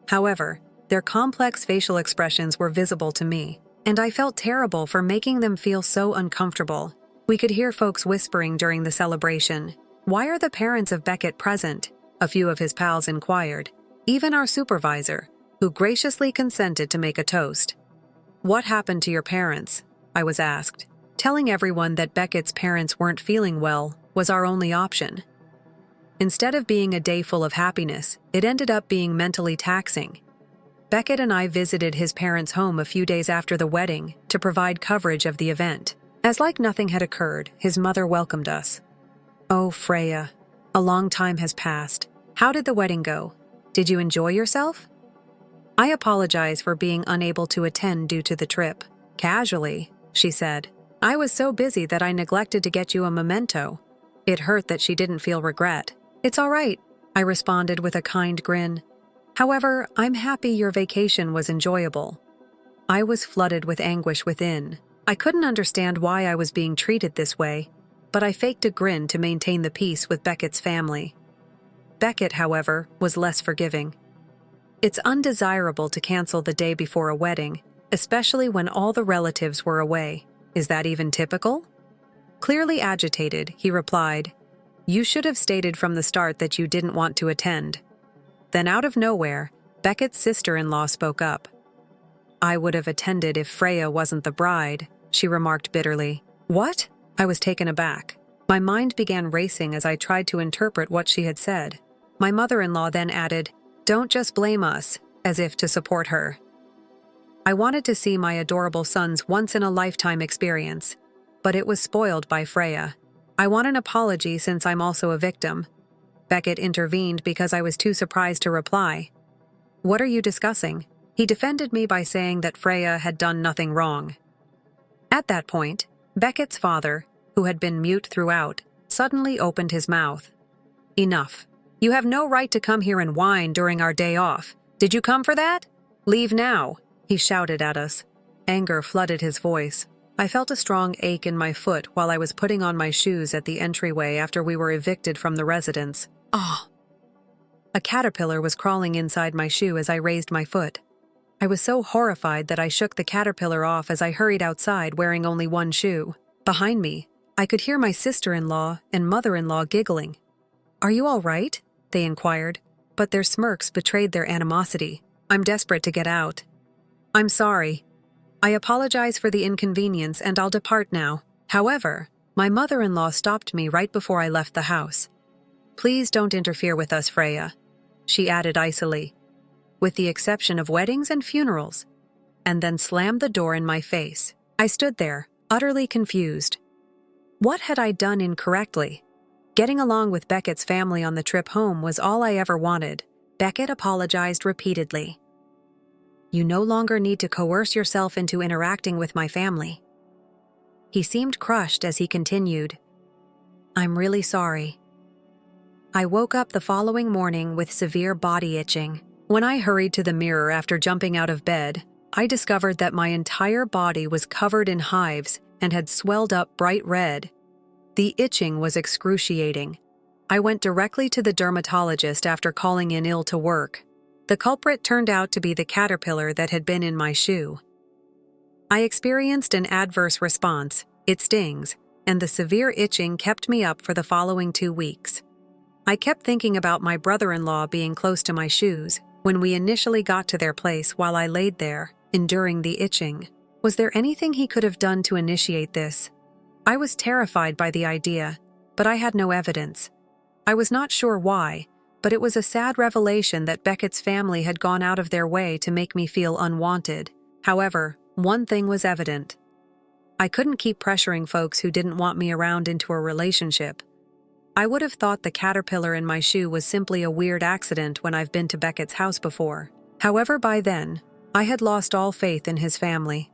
However, their complex facial expressions were visible to me, and I felt terrible for making them feel so uncomfortable. We could hear folks whispering during the celebration. "Why are the parents of Beckett present?" a few of his pals inquired. Even our supervisor, who graciously consented to make a toast. "What happened to your parents?" I was asked. Telling everyone that Beckett's parents weren't feeling well was our only option. Instead of being a day full of happiness, it ended up being mentally taxing. Beckett and I visited his parents' home a few days after the wedding to provide coverage of the event. As like nothing had occurred, his mother welcomed us. "Oh, Freya, a long time has passed. How did the wedding go?" Did you enjoy yourself? I apologize for being unable to attend due to the trip. Casually, she said. I was so busy that I neglected to get you a memento. It hurt that she didn't feel regret. It's all right, I responded with a kind grin. However, I'm happy your vacation was enjoyable. I was flooded with anguish within. I couldn't understand why I was being treated this way, but I faked a grin to maintain the peace with Beckett's family. Beckett, however, was less forgiving. It's undesirable to cancel the day before a wedding, especially when all the relatives were away. Is that even typical? Clearly agitated, he replied, You should have stated from the start that you didn't want to attend. Then out of nowhere, Beckett's sister-in-law spoke up. I would have attended if Freya wasn't the bride, she remarked bitterly. What? I was taken aback. My mind began racing as I tried to interpret what she had said. My mother-in-law then added, Don't just blame us, as if to support her. I wanted to see my adorable son's once-in-a-lifetime experience, but it was spoiled by Freya. I want an apology since I'm also a victim. Beckett intervened because I was too surprised to reply. What are you discussing? He defended me by saying that Freya had done nothing wrong. At that point, Beckett's father, who had been mute throughout, suddenly opened his mouth. Enough. You have no right to come here and whine during our day off. Did you come for that? Leave now, he shouted at us. Anger flooded his voice. I felt a strong ache in my foot while I was putting on my shoes at the entryway after we were evicted from the residence. Ah! A caterpillar was crawling inside my shoe as I raised my foot. I was so horrified that I shook the caterpillar off as I hurried outside wearing only one shoe. Behind me, I could hear my sister-in-law and mother-in-law giggling. Are you all right? They inquired, but their smirks betrayed their animosity. I'm desperate to get out. I'm sorry. I apologize for the inconvenience and I'll depart now. However, my mother-in-law stopped me right before I left the house. Please don't interfere with us, Freya, she added icily, with the exception of weddings and funerals, and then slammed the door in my face. I stood there, utterly confused. What had I done incorrectly? Getting along with Beckett's family on the trip home was all I ever wanted. Beckett apologized repeatedly. You no longer need to coerce yourself into interacting with my family. He seemed crushed as he continued. I'm really sorry. I woke up the following morning with severe body itching. When I hurried to the mirror after jumping out of bed, I discovered that my entire body was covered in hives and had swelled up bright red. The itching was excruciating. I went directly to the dermatologist after calling in ill to work. The culprit turned out to be the caterpillar that had been in my shoe. I experienced an adverse response, it stings, and the severe itching kept me up for the following 2 weeks. I kept thinking about my brother-in-law being close to my shoes when we initially got to their place while I laid there, enduring the itching. Was there anything he could have done to initiate this? I was terrified by the idea, but I had no evidence. I was not sure why, but it was a sad revelation that Beckett's family had gone out of their way to make me feel unwanted. However, one thing was evident. I couldn't keep pressuring folks who didn't want me around into a relationship. I would have thought the caterpillar in my shoe was simply a weird accident when I've been to Beckett's house before. However, by then, I had lost all faith in his family.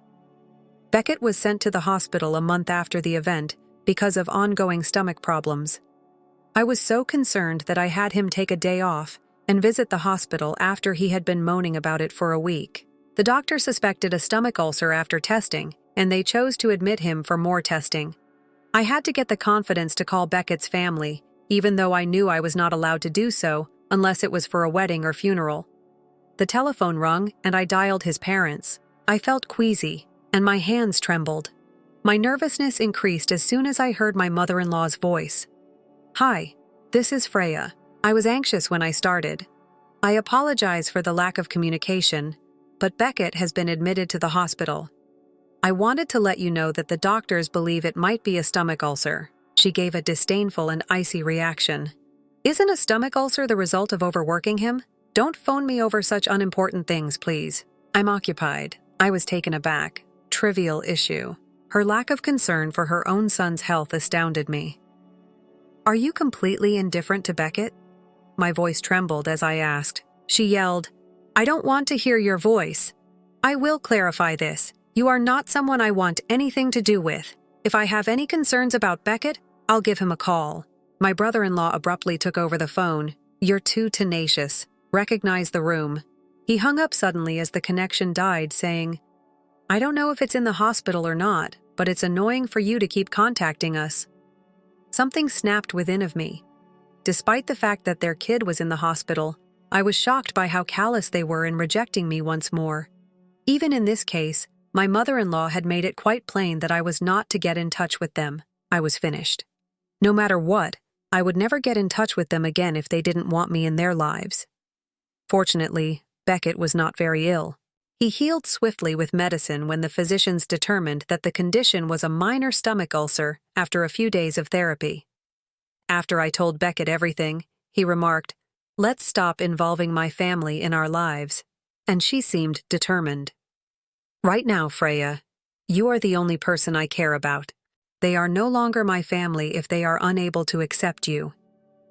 Beckett was sent to the hospital a month after the event because of ongoing stomach problems. I was so concerned that I had him take a day off and visit the hospital after he had been moaning about it for a week. The doctor suspected a stomach ulcer after testing, and they chose to admit him for more testing. I had to get the confidence to call Beckett's family, even though I knew I was not allowed to do so unless it was for a wedding or funeral. The telephone rung, and I dialed his parents. I felt queasy, and my hands trembled. My nervousness increased as soon as I heard my mother-in-law's voice. Hi, this is Freya. I was anxious when I started. I apologize for the lack of communication, but Beckett has been admitted to the hospital. I wanted to let you know that the doctors believe it might be a stomach ulcer. She gave a disdainful and icy reaction. Isn't a stomach ulcer the result of overworking him? Don't phone me over such unimportant things, please. I'm occupied. I was taken aback. Trivial issue. Her lack of concern for her own son's health astounded me. Are you completely indifferent to Beckett? My voice trembled as I asked. She yelled, "I don't want to hear your voice. I will clarify this. You are not someone I want anything to do with. If I have any concerns about Beckett, I'll give him a call." My brother-in-law abruptly took over the phone. "You're too tenacious. Recognize the room." He hung up suddenly as the connection died, saying, "I don't know if it's in the hospital or not, but it's annoying for you to keep contacting us." Something snapped within of me. Despite the fact that their kid was in the hospital, I was shocked by how callous they were in rejecting me once more. Even in this case, my mother-in-law had made it quite plain that I was not to get in touch with them. I was finished. No matter what, I would never get in touch with them again if they didn't want me in their lives. Fortunately, Beckett was not very ill. He healed swiftly with medicine when the physicians determined that the condition was a minor stomach ulcer after a few days of therapy. After I told Beckett everything, he remarked, "Let's stop involving my family in our lives." And she seemed determined. "Right now, Freya, you are the only person I care about. They are no longer my family if they are unable to accept you,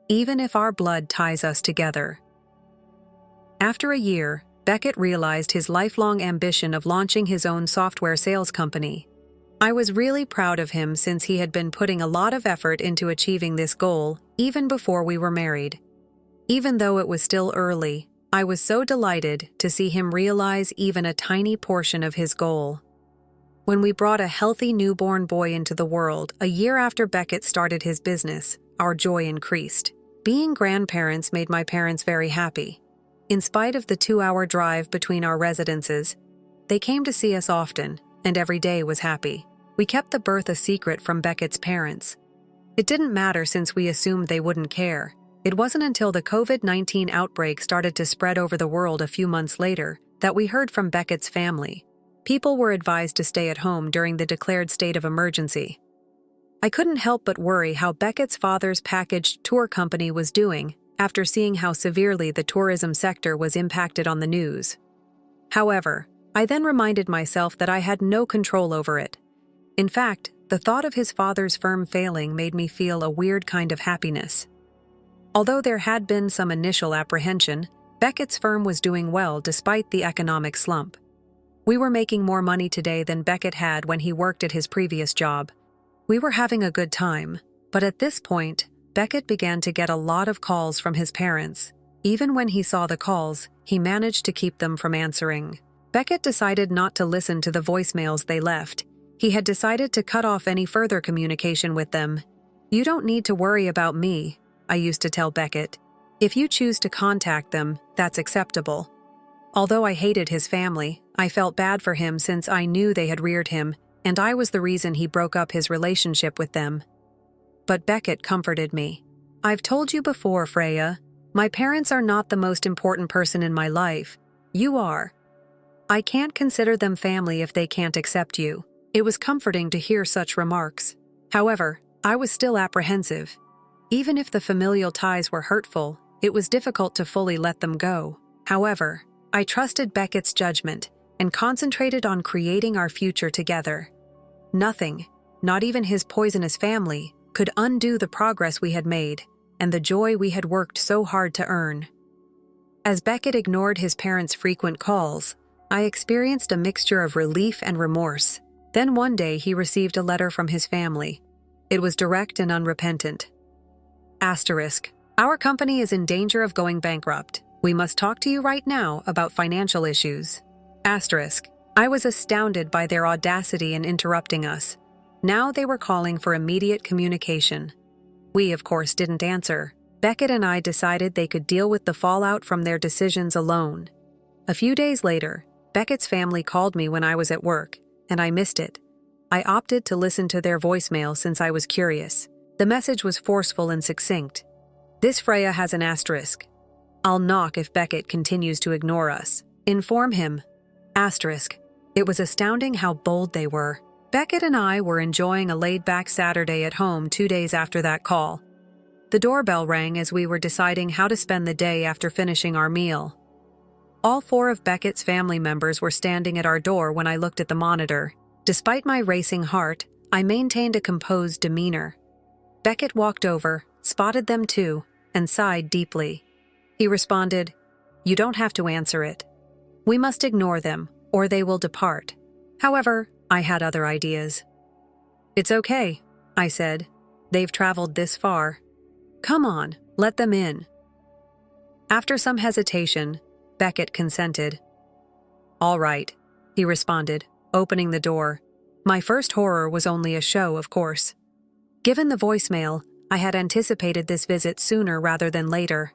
even if our blood ties us together." After a year, Beckett realized his lifelong ambition of launching his own software sales company. I was really proud of him since he had been putting a lot of effort into achieving this goal even before we were married. Even though it was still early, I was so delighted to see him realize even a tiny portion of his goal. When we brought a healthy newborn boy into the world a year after Beckett started his business, our joy increased. Being grandparents made my parents very happy. In spite of the 2-hour drive between our residences, they came to see us often, and every day was happy. We kept the birth a secret from Beckett's parents. It didn't matter since we assumed they wouldn't care. It wasn't until the COVID-19 outbreak started to spread over the world a few months later that we heard from Beckett's family. People were advised to stay at home during the declared state of emergency. I couldn't help but worry how Beckett's father's packaged tour company was doing after seeing how severely the tourism sector was impacted on the news. However, I then reminded myself that I had no control over it. In fact, the thought of his father's firm failing made me feel a weird kind of happiness. Although there had been some initial apprehension, Beckett's firm was doing well despite the economic slump. We were making more money today than Beckett had when he worked at his previous job. We were having a good time, but at this point, Beckett began to get a lot of calls from his parents. Even when he saw the calls, he managed to keep them from answering. Beckett decided not to listen to the voicemails they left. He had decided to cut off any further communication with them. "You don't need to worry about me," I used to tell Beckett. "If you choose to contact them, that's acceptable." Although I hated his family, I felt bad for him since I knew they had reared him, and I was the reason he broke up his relationship with them. But Beckett comforted me. "I've told you before, Freya, my parents are not the most important person in my life. You are. I can't consider them family if they can't accept you." It was comforting to hear such remarks. However, I was still apprehensive. Even if the familial ties were hurtful, it was difficult to fully let them go. However, I trusted Beckett's judgment and concentrated on creating our future together. Nothing, not even his poisonous family, could undo the progress we had made and the joy we had worked so hard to earn. As Beckett ignored his parents' frequent calls, I experienced a mixture of relief and remorse. Then one day he received a letter from his family. It was direct and unrepentant. Asterisk. "Our company is in danger of going bankrupt. We must talk to you right now about financial issues." Asterisk. I was astounded by their audacity in interrupting us. Now they were calling for immediate communication. We, of course, didn't answer. Beckett and I decided they could deal with the fallout from their decisions alone. A few days later, Beckett's family called me when I was at work, and I missed it. I opted to listen to their voicemail since I was curious. The message was forceful and succinct. "This Freya has an asterisk. I'll knock if Beckett continues to ignore us. Inform him." Asterisk. It was astounding how bold they were. Beckett and I were enjoying a laid-back Saturday at home 2 days after that call. The doorbell rang as we were deciding how to spend the day after finishing our meal. All 4 of Beckett's family members were standing at our door when I looked at the monitor. Despite my racing heart, I maintained a composed demeanor. Beckett walked over, spotted them too, and sighed deeply. He responded, You don't have to answer it. We must ignore them, or they will depart. However, I had other ideas. It's okay, I said. They've traveled this far. Come on, let them in. After some hesitation, Beckett consented. All right, he responded, opening the door. My first horror was only a show, of course. Given the voicemail, I had anticipated this visit sooner rather than later.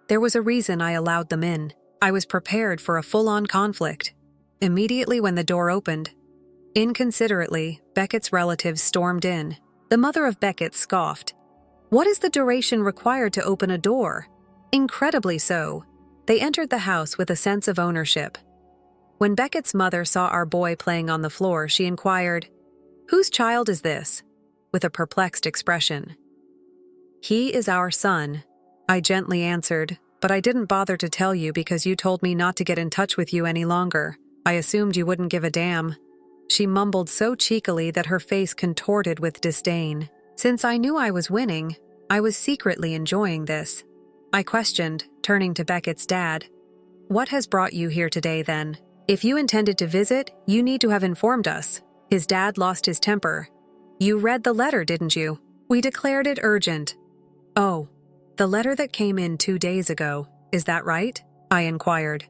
There was a reason I allowed them in. I was prepared for a full-on conflict. Immediately when the door opened, inconsiderately, Beckett's relatives stormed in. The mother of Beckett scoffed. What is the duration required to open a door? Incredibly so. They entered the house with a sense of ownership. When Beckett's mother saw our boy playing on the floor, she inquired, "Whose child is this?" with a perplexed expression. "He is our son," I gently answered, "but I didn't bother to tell you because you told me not to get in touch with you any longer. I assumed you wouldn't give a damn." She mumbled so cheekily that her face contorted with disdain. Since I knew I was winning, I was secretly enjoying this. I questioned, turning to Beckett's dad. "What has brought you here today, then? If you intended to visit, you need to have informed us." His dad lost his temper. "You read the letter, didn't you? We declared it urgent." "Oh, the letter that came in 2 days ago, is that right?" I inquired.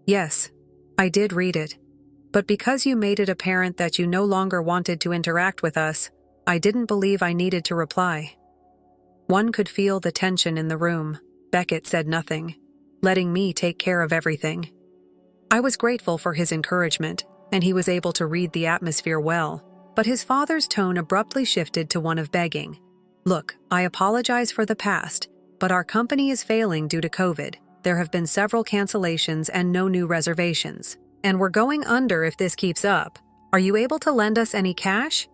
"Yes, I did read it. But because you made it apparent that you no longer wanted to interact with us, I didn't believe I needed to reply." One could feel the tension in the room. Beckett said nothing, letting me take care of everything. I was grateful for his encouragement, and he was able to read the atmosphere well, but his father's tone abruptly shifted to one of begging. "Look, I apologize for the past, but our company is failing due to COVID. There have been several cancellations and no new reservations. And we're going under if this keeps up. Are you able to lend us any cash?"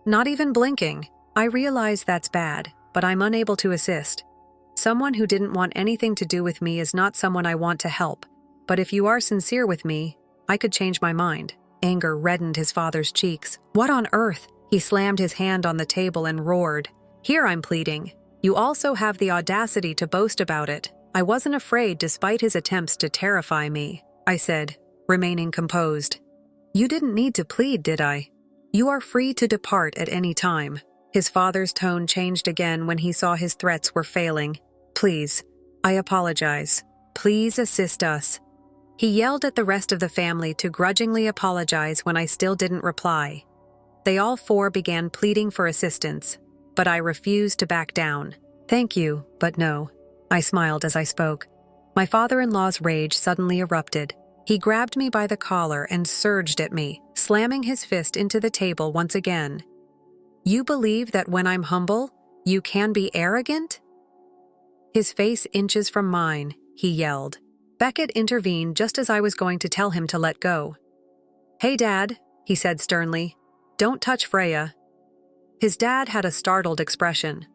Not even blinking. I realize that's bad, but I'm unable to assist. Someone who didn't want anything to do with me is not someone I want to help. But if you are sincere with me, I could change my mind. Anger reddened his father's cheeks. "What on earth?" He slammed his hand on the table and roared. "Here I'm pleading. You also have the audacity to boast about it. I wasn't afraid despite his attempts to terrify me," I said, remaining composed. "You didn't need to plead, did I? You are free to depart at any time." His father's tone changed again when he saw his threats were failing. "Please, I apologize. Please assist us." He yelled at the rest of the family to grudgingly apologize when I still didn't reply. They all four began pleading for assistance, but I refused to back down. "Thank you, but no," I smiled as I spoke. My father-in-law's rage suddenly erupted. He grabbed me by the collar and surged at me, slamming his fist into the table once again. "You believe that when I'm humble, you can be arrogant?" His face inches from mine, he yelled. Beckett intervened just as I was going to tell him to let go. "Hey, Dad," he said sternly. "Don't touch Freya." His dad had a startled expression.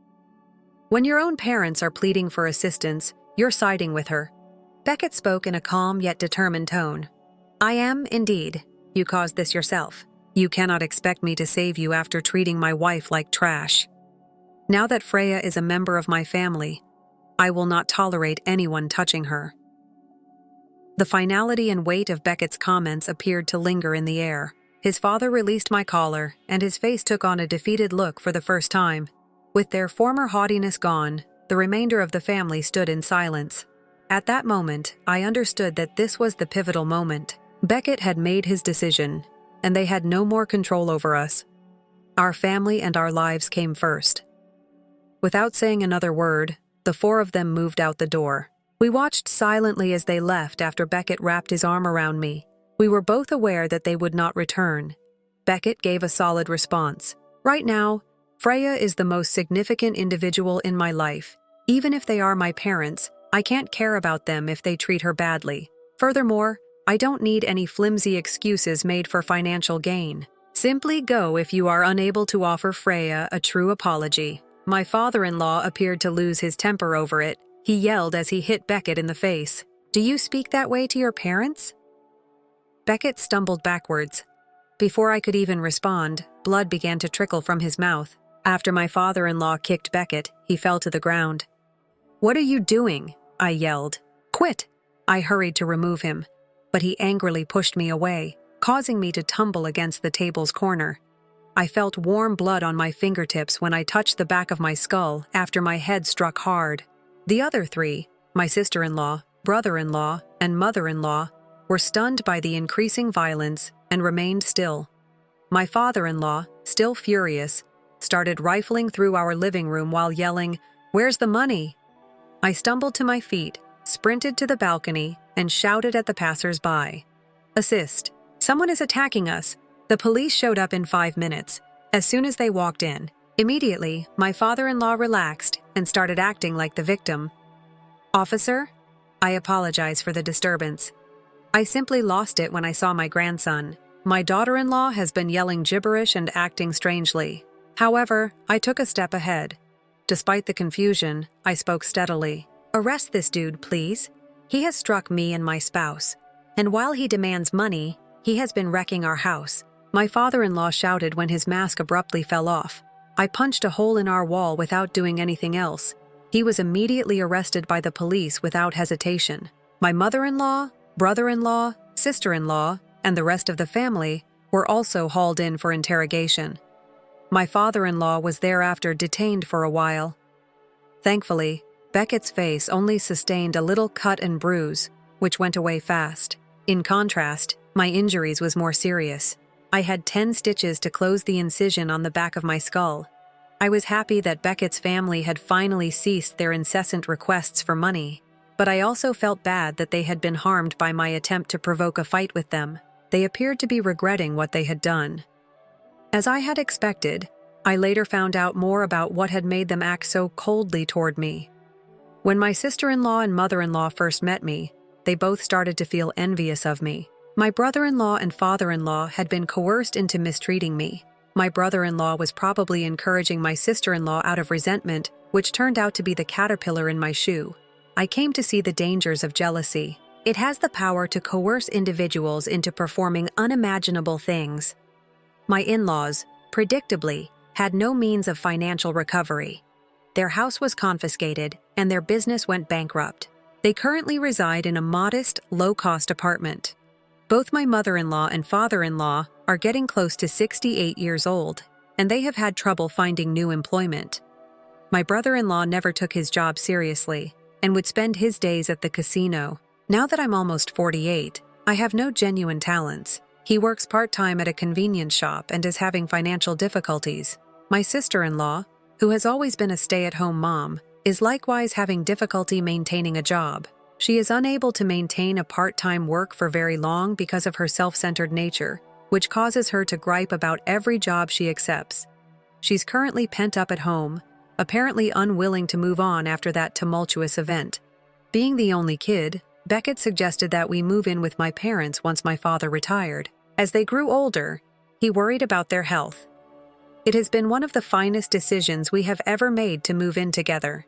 "When your own parents are pleading for assistance, you're siding with her." Beckett spoke in a calm yet determined tone. "I am, indeed. You caused this yourself. You cannot expect me to save you after treating my wife like trash. Now that Freya is a member of my family, I will not tolerate anyone touching her." The finality and weight of Beckett's comments appeared to linger in the air. His father released my collar, and his face took on a defeated look for the first time. With their former haughtiness gone, the remainder of the family stood in silence. At that moment, I understood that this was the pivotal moment. Beckett had made his decision, and they had no more control over us. Our family and our lives came first. Without saying another word, the four of them moved out the door. We watched silently as they left after Beckett wrapped his arm around me. We were both aware that they would not return. Beckett gave a solid response. "Right now, Freya is the most significant individual in my life. Even if they are my parents, I can't care about them if they treat her badly. Furthermore, I don't need any flimsy excuses made for financial gain. Simply go if you are unable to offer Freya a true apology." My father-in-law appeared to lose his temper over it. He yelled as he hit Beckett in the face. "Do you speak that way to your parents?" Beckett stumbled backwards. Before I could even respond, blood began to trickle from his mouth. After my father-in-law kicked Beckett, he fell to the ground. "What are you doing?" I yelled. "Quit!" I hurried to remove him, but he angrily pushed me away, causing me to tumble against the table's corner. I felt warm blood on my fingertips when I touched the back of my skull after my head struck hard. The other three, my sister-in-law, brother-in-law, and mother-in-law, were stunned by the increasing violence and remained still. My father-in-law, still furious, started rifling through our living room while yelling, "Where's the money?" I stumbled to my feet, sprinted to the balcony, and shouted at the passers-by. "Assist! Someone is attacking us!" The police showed up in 5 minutes. As soon as they walked in, immediately, my father-in-law relaxed and started acting like the victim. "Officer, I apologize for the disturbance. I simply lost it when I saw my grandson. My daughter-in-law has been yelling gibberish and acting strangely. However, I took a step ahead. Despite the confusion, I spoke steadily. Arrest this dude, please. He has struck me and my spouse. And while he demands money, he has been wrecking our house." My father-in-law shouted when his mask abruptly fell off. I punched a hole in our wall without doing anything else. He was immediately arrested by the police without hesitation. My mother-in-law, brother-in-law, sister-in-law, and the rest of the family were also hauled in for interrogation. My father-in-law was thereafter detained for a while. Thankfully, Beckett's face only sustained a little cut and bruise, which went away fast. In contrast, my injuries was more serious. I had 10 stitches to close the incision on the back of my skull. I was happy that Beckett's family had finally ceased their incessant requests for money, but I also felt bad that they had been harmed by my attempt to provoke a fight with them. They appeared to be regretting what they had done. As I had expected, I later found out more about what had made them act so coldly toward me. When my sister-in-law and mother-in-law first met me, they both started to feel envious of me. My brother-in-law and father-in-law had been coerced into mistreating me. My brother-in-law was probably encouraging my sister-in-law out of resentment, which turned out to be the caterpillar in my shoe. I came to see the dangers of jealousy. It has the power to coerce individuals into performing unimaginable things. My in-laws, predictably, had no means of financial recovery. Their house was confiscated, and their business went bankrupt. They currently reside in a modest, low-cost apartment. Both my mother-in-law and father-in-law are getting close to 68 years old, and they have had trouble finding new employment. My brother-in-law never took his job seriously and would spend his days at the casino. Now that I'm almost 48, I have no genuine talents. He works part-time at a convenience shop and is having financial difficulties. My sister-in-law, who has always been a stay-at-home mom, is likewise having difficulty maintaining a job. She is unable to maintain a part-time work for very long because of her self-centered nature, which causes her to gripe about every job she accepts. She's currently pent up at home, apparently unwilling to move on after that tumultuous event. Being the only kid, Beckett suggested that we move in with my parents once my father retired. As they grew older, he worried about their health. It has been one of the finest decisions we have ever made to move in together.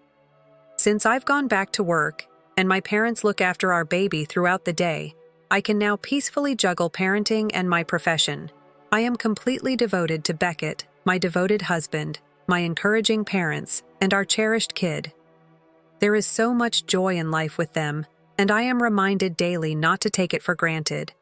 Since I've gone back to work, and my parents look after our baby throughout the day, I can now peacefully juggle parenting and my profession. I am completely devoted to Beckett, my devoted husband, my encouraging parents, and our cherished kid. There is so much joy in life with them, and I am reminded daily not to take it for granted.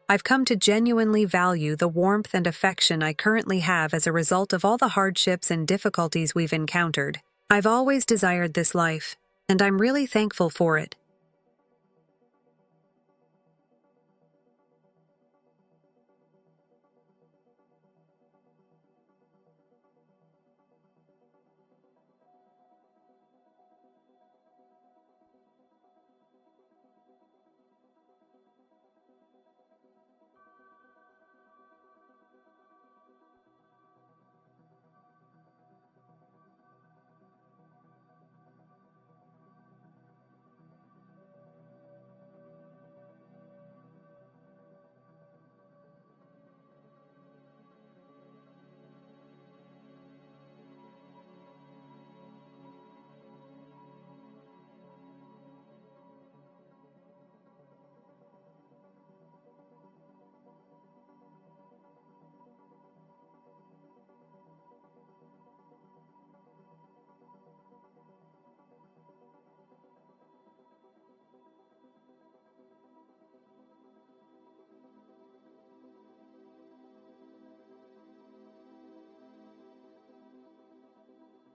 I've come to genuinely value the warmth and affection I currently have as a result of all the hardships and difficulties we've encountered. I've always desired this life, and I'm really thankful for it.